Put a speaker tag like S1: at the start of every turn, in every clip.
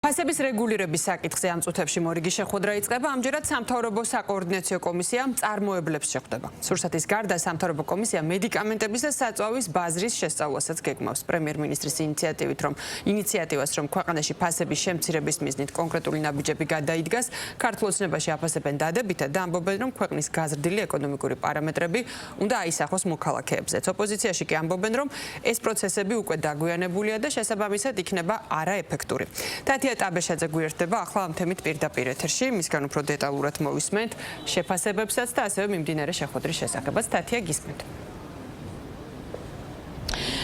S1: ფასების რეგულირების საკითხზე ამ წუთებში მორიგი შეხვედრა იწყება. ამჯერად სამთავრობო საკოორდინაციო კომისია მწარმოებლებს შეხვდება. სურსათის გარდა სამთავრობო კომისია მედიკამენტების და საწვავის ბაზრის შესწავლასაც გეგმავს. პრემიერ-მინისტრის ინიციატივას, რომ ქვეყანაში ფასების შემცირების მიზნით კონკრეტული ნაბიჯები გადაიდგას, ქართულ ოცნებაში აფასებენ დადებითად და ამბობენ, რომ ქვეყნის გაზრდილი ეკონომიკური პარამეტრები უნდა აისახოს მოქალაქეებზეც. ოპოზიციაში კი ამბობენ, რომ ეს პროცესები უკვე დაგვიანებულია და შესაბამისად იქნება არაეფექტური. თათია ტაბეშაძე გვერდება ახლა ამ თემით პირდაპირ ეთერში, მისგან უფრო დეტალურად მოვისმენთ შეფასებებსაც და ასევე მიმდინარე შეხვედრის შესახებაც. თათია, გისმენთ.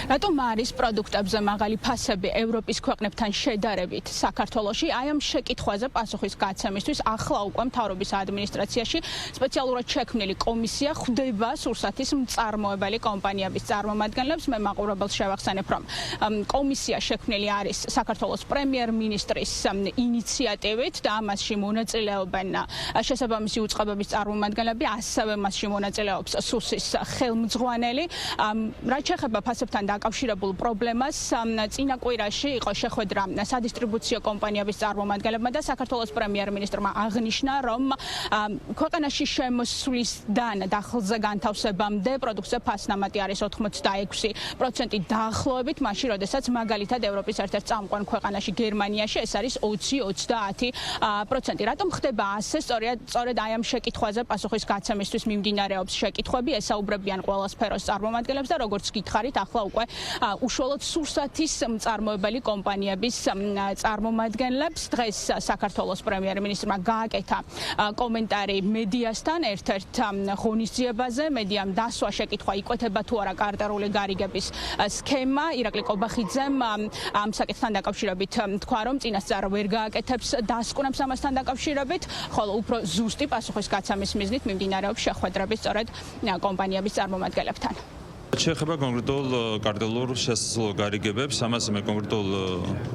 S2: რატომ არის პროდუქტებზე მაღალი ფასები ევროპის ქვეყნებთან შედარებით საქართველოში? აი ამ შეკითხვაზე პასუხის გაცემისთვის ახლა უკვე მთავრობის ადმინისტრაციაში სპეციალურად შექმნილი კომისია ხვდება სურსათის მწარმოებელი კომპანიების წარმომადგენლებს. მე მაყურებელს შევახსენებ, რომ კომისია შექმნილი არის საქართველოს პრემიერ-მინისტრის ინიციატივით და ამასში მონაწილეობენ შესაბამისი უწყებების წარმომადგენლები, ასევე მასში მონაწილეობს სუსის ხელმძღვანელი. რაც შეეხება ფასებთან დაკავშირებულ პრობლემას, წინა კვირაში იყო შეხვედრა სადისტრიბუციო კომპანიების წარმომადგენლებმა და საქართველოს პრემიერ-მინისტრმა აღნიშნა, რომ ქვეყანაში შემოსვლისდან დახელზე განთავსებამდე პროდუქტზე ფასნამატი არის 86% დაახლოებით, მაშინ როდესაც მაგალითად ევროპის ერთ-ერთ წამყვან ქვეყანაში გერმანიაში ეს არის 20-30%. რატომ ხდება ასე? სწორედ აი ამ შეკითხვაზე პასუხის გაცემისთვის მიმდინარეობს შეკითხვები, ესაუბრებიან ყველა სფეროს წარმომადგენლებს და როგორც გითხარით, ახლა უკვე უშუალოდ სურსათის მწარმოებელი კომპანიების წარმომადგენლებს. დღეს საქართველოს პრემიერ-მინისტრმა გააკეთა კომენტარი მედიასთან ერთ-ერთ ღონისძიებაზე. მედიამ დასვა შეკითხვა, იკვეთება თუ არა კარტერული გარიგების სქემა. ირაკლი კობახიძემ ამ საკითხთან დაკავშირებით თქვა, რომ წინასწარ ვერ გააკეთებს დასკვნებს ამასთან დაკავშირებით, ხოლო უფრო ზუსტი პასუხის გაცემის მიზნით მიმდინარეობს შეხვედრები სწორედ კომპანიების წარმომადგენლებთან.
S3: შეეხება კონკრეტულ კარტელურ შესაძლო გარიგებებს, ამაზე მე კონკრეტულ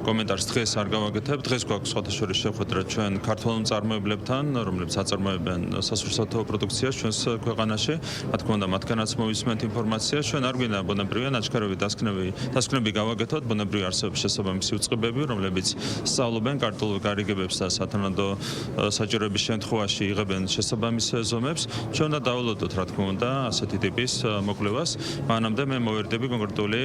S3: კომენტარს დღეს არ გავაკეთებ. დღეს გვაქვს სხვადასხვა შეხვედრა ჩვენ ქართველ მწარმოებლებთან, რომლებიც აწარმოებენ სასურსათო პროდუქციას ჩვენს ქვეყანაში. რა თქმა უნდა, მათგანაც მოვისმენთ ინფორმაცია. ჩვენ არ გვინდა ბუნებრივია ნაჩქარევი დასკვნები გავაკეთოთ. ბუნებრივი არსებობს შესაბამისი უწყებები, რომლებიც სწავლობენ კარტელურ გარიგებებს და სათანადო საჭიროების შემთხვევაში იღებენ შესაბამის ზომებს. ჩვენ უნდა დავალოდოთ, რა თქმა უნდა, ასეთი ტიპის მოკვლევას. მანამდე მე მოვერდები კონკრეტული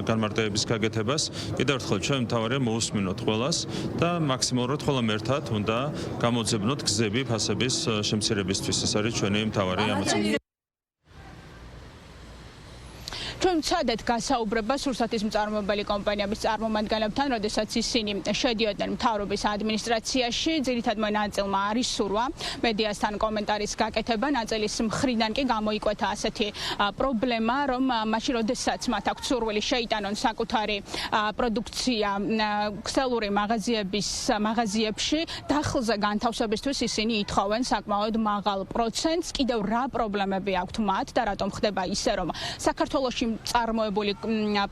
S3: განმარტებების გაკეთებას. კიდევ ერთხელ ჩვენ მთავარია მოусმინოთ ყველას და მაქსიმალურად ყველამ ერთად უნდა გამოძებნოთ გზები ფასების შემცირებისთვის. ეს არის ჩვენი მთავარი ამოცანა.
S2: ჩვენ ვცადეთ გასაუბრება სურსათის მწარმოებელი კომპანიების წარმომადგენლებთან, როდესაც ისინი შედიოდნენ მთავრობის ადმინისტრაციაში. ძირითადმა ნაწილმა არის სურვა მედიასთან კომენტარის გაკეთება, ნაწილის მხრიდან კი გამოიკვეთა ასეთი პრობლემა, რომ მაშინ როდესაც მათ აქვთ სურვილი შეიტანონ საკუთარი პროდუქცია ქსელური მაღაზიებში, დახელზე განთავსებისთვის ისინი ითხოვენ საკმაოდ მაღალ პროცენტს. კიდევ რა პრობლემები აქვთ მათ და რატომ ხდება ისე, რომ საქართველოში წარმოებული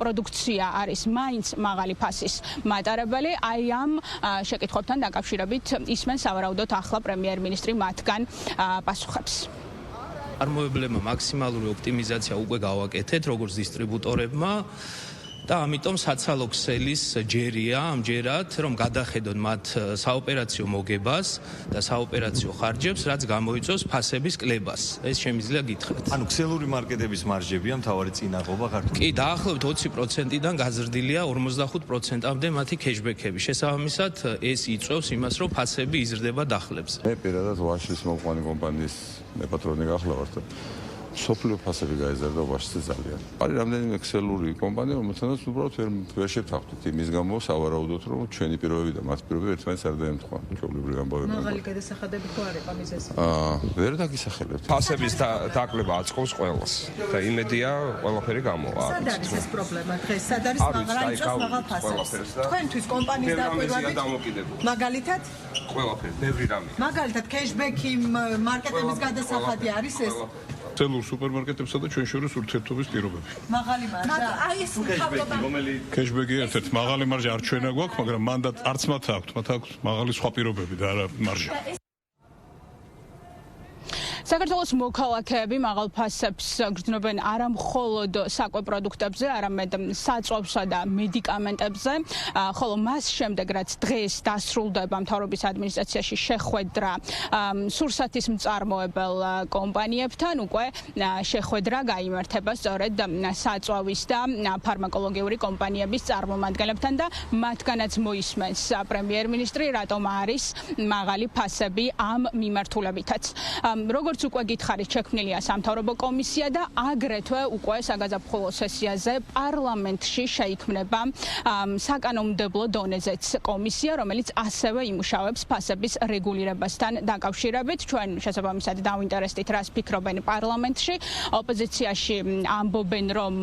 S2: პროდუქცია არის მაინც მაღალი ფასის მატარებელი? აი ამ შეკითხვებთან დაკავშირებით ისმენ სავარაუდოდ ახლა პრემიერ-მინისტრი მათგან პასუხებს.
S4: წარმოებლებმა მაქსიმალური ოპტიმიზაცია უკვე გავაკეთეთ, როგორც დისტრიბუტორებმა. და ამიტომ საცალო ქსელის ჯერია ამჯერად, რომ გადახედონ მათ საოპერაციო მოგებას და საოპერაციო ხარჯებს, რაც გამოიწვევს ფასების კლებას. ეს შემიძლია გითხრათ.
S5: ანუ ქსელური მარკეტების მარჟებია მთავარი წინაღობა ქართულ.
S4: კი, დაახლოებით 20%-დან გაზრდილია 45%-მდე მათი ქეშბექები. შესაბამისად, ეს იწვევს იმას, რომ ფასები იზრდება დახლებზე.
S6: მე პირადად ვაშლის მოყვანი კომპანიის მეპატრონი გახლავართ. სოფლიო ფასები გაიზარდა ვაშლზე ძალიან. არის რამდენიმე ქსელური კომპანია, რომელთანაც უბრალოდ ვერ შევთანხმდით იმის გამო, სავარაუდოდ, რომ ჩვენი პირობები და მათ პირობები ერთმანეთს არ დაემთხვა. ჩვეულებრივი ამბავები.
S7: მაღალი გადასახადები ხო არ იყო მიზეზი?
S6: ვერ დაგისახელებთ.
S8: ფასების დაკლება აწყობს ყველას და იმედია ყველაფერი გამოვა.
S7: სად არის ეს პრობლემა დღეს? სად არის მაღალ ფასებს? თქვენთვის კომპანიის დაკვირვებით მაგალითად
S8: ყველაფერი, ბევრი რამე.
S7: მაგალითად ქეშბექი მარკეტების გადასახადი არის ეს?
S9: ქსელურ სუპერმარკეტებსა და ჩვენ შორის ურთიერთობის პირობები.
S7: მაღალი მარჟა. აი ეს მთავრობა
S9: ქეშბექი ერთ-ერთი მაღალი მარჟა არ ჩვენა გვაქვს, მაგრამ მანდატ არც მათ აქვთ მაღალი სხვა პირობები და არა მარჟა.
S2: საქართველოს მოქალაქეები მაღალ ფასებს გრძნობენ არა მხოლოდ საკვე პროდუქტებზე, არამედ საწვავსა და მედიკამენტებზე, ხოლო მას შემდეგ, რაც დღეს დასრულდება მთავრობის ადმინისტრაციაში შეხვედრა სურსათის მწარმოებელ კომპანიებთან, უკვე შეხვედრა გაიმართება სწორედ საწვავის და ფარმაკოლოგიური კომპანიების წარმომადგენლებთან და მათგანაც მოისმენს პრემიერ-მინისტრი, რატომ არის მაღალი ფასები ამ მიმართულებითაც. როგორც უკვე გითხარით, შექმნილია სამთავრობო კომისია და აგრეთვე უკვე საგაზაფხულო სესიაზე პარლამენტში შეიქმნება საკანონმდებლო დონეზეც კომისია, რომელიც ასევე იმუშავებს ფასების რეგულირებასთან დაკავშირებით. ჩვენ შესაბამისად დავინტერესდით, რას ფიქრობენ პარლამენტში. ოპოზიციაში ამბობენ, რომ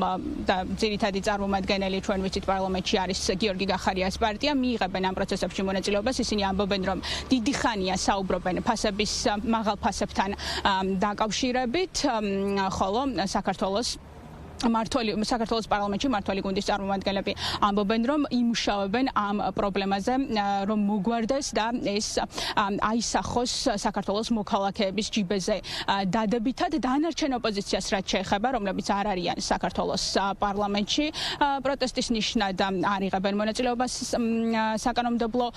S2: და ძირითადი წარმომადგენელი ჩვენ ვიცით პარლამენტში არის გიორგი გახარიას პარტია, მიიღებენ ამ პროცესებში მონაწილეობას. ისინი ამბობენ, რომ დიდი ხანია საუბრობენ ფასების მაღალ ფასებთან დაკავშირებით, ხოლო საქართველოს პარლამენტში მმართველი გუნდის წარმომადგენლები ამბობენ, რომ იმუშავებენ ამ პრობლემაზე, რომ მოგვარდეს და ეს აისახოს საქართველოს მოქალაქეების ჯიბეზე დადებითად. დანარჩენ ოპოზიციას რაც შეეხება, რომლებიც არ არიან საქართველოს პარლამენტში, პროტესტის ნიშნად არ იღებენ მონაწილეობას საკანონმდებლო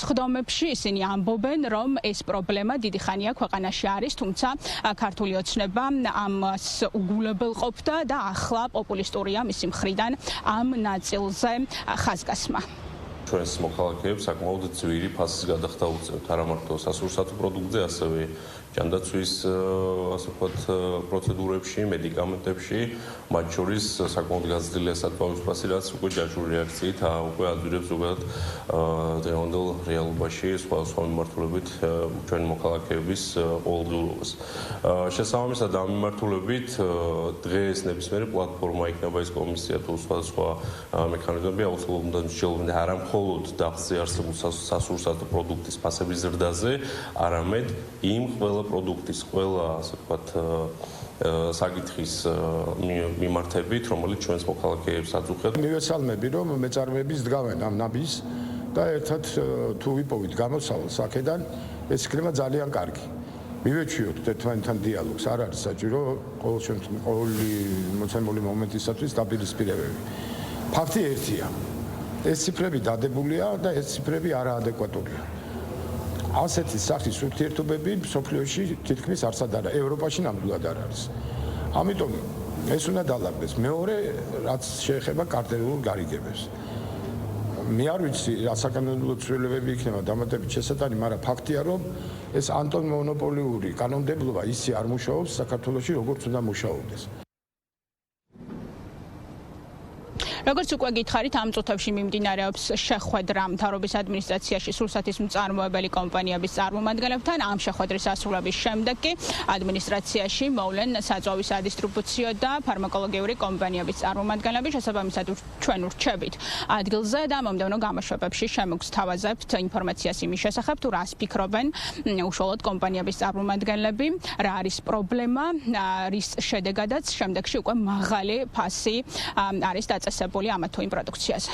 S2: სხდომებში. ისინი ამბობენ, რომ ეს პრობლემა დიდი ხანია ქვეყანაში არის, თუმცა ქართული ოცნება ამას უგულებელყოფდა და ახლა პოპულისტურია მისი მხრიდან ამ ნაწილზე ხაზგასმა.
S10: ჩვენს მოქალაქეებს საკმაოდ ძვირი ფასის გადახდა უწევთ, არა მარტო სასურსათო პროდუქტზე, ასევე ჯანდაცვის ასე ვთქვათ პროცედურებში, მედიკამენტებში, მათ შორის საკმაოდ გაზრდილია საწვავის ფასი, რაც უკვე ჯაჭვური რეაქციით უკვე ადვირებს ზოგადად დღევანდელ რეალობაში სხვა მიმართულებით ჩვენი მოქალაქეების ყოველდღიურობას. შესაბამისად ამ მიმართულებით დღეს ნებისმიერი პლატფორმა იქნება ეს კომისია თუ სხვა მექანიზმები აუცილებლად უნდა მსჯელობდნენ არა მხოლოდ დახსზე არსებულ სასურსათო პროდუქტის ფასების ზრდაზე, არამედ იმ ყველა პროდუქტის, ყველა ასე ვთქვათ საკითხის მიმართებით, რომელიც ჩვენს მოქალაქეებს აწუხებს.
S11: მივეცალმები, რომ მეწარმეების დგავენ ამ ნაბის და ერთად თუ ვიპოვით გამოსავალს აქედან, ეს იქნება ძალიან კარგი. მივეჩვიოთ ერთმანეთთან დიალოგს, არ არის საჭირო ყოველი მოცემული მომენტისათვის დაპირისპირებები. ფაქტი ერთია. ეს ციფრები დადებულია და ეს ციფრები არაადეკვატურია. ასეთი სახის ურთიერთობები მსოფლიოში თითქმის არსად არა, ევროპაში ნამდვილად არ არის. ამიტომ ეს უნდა დალაგდეს. მეორე, რაც შეეხება კარტელულ გარიგებებს. მე არ ვიცი, რა საკანონმდებლო ცვლილებები იქნება დამატებით შესატანი, მაგრამ ფაქტია, რომ ეს ანტიმონოპოლიური კანონმდებლობა ისე არ მუშაობს საქართველოში, როგორც უნდა მუშაობდეს.
S2: როგორც უკვე გითხარით, ამ წუთებში მიმდინარეობს შეხვედრა მთავრობის ადმინისტრაციაში სურსათის მწარმოებელი კომპანიების წარმომადგენლებთან. ამ შეხვედრის დასრულების შემდეგ კი ადმინისტრაციაში მოვლენ საწვავის სადისტრიბუციო და ფარმაკოლოგიური კომპანიების წარმომადგენლები. შესაბამისად ჩვენ ვრჩებით ადგილზე და მომდევნო გამოშვებებში შემოგთავაზებთ ინფორმაციას იმის შესახებ, თუ რას ფიქრობენ უშუალოდ კომპანიების წარმომადგენლები, რა არის პრობლემა, რის შედეგადაც შემდეგში უკვე მაღალი ფასი არის დაწესებული ამა თუ იმ პროდუქციაზე.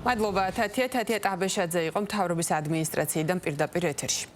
S1: მადლობა თათია ტაბეშაძე იყო მთავრობის ადმინისტრაციიდან პირდაპირ ეთერში.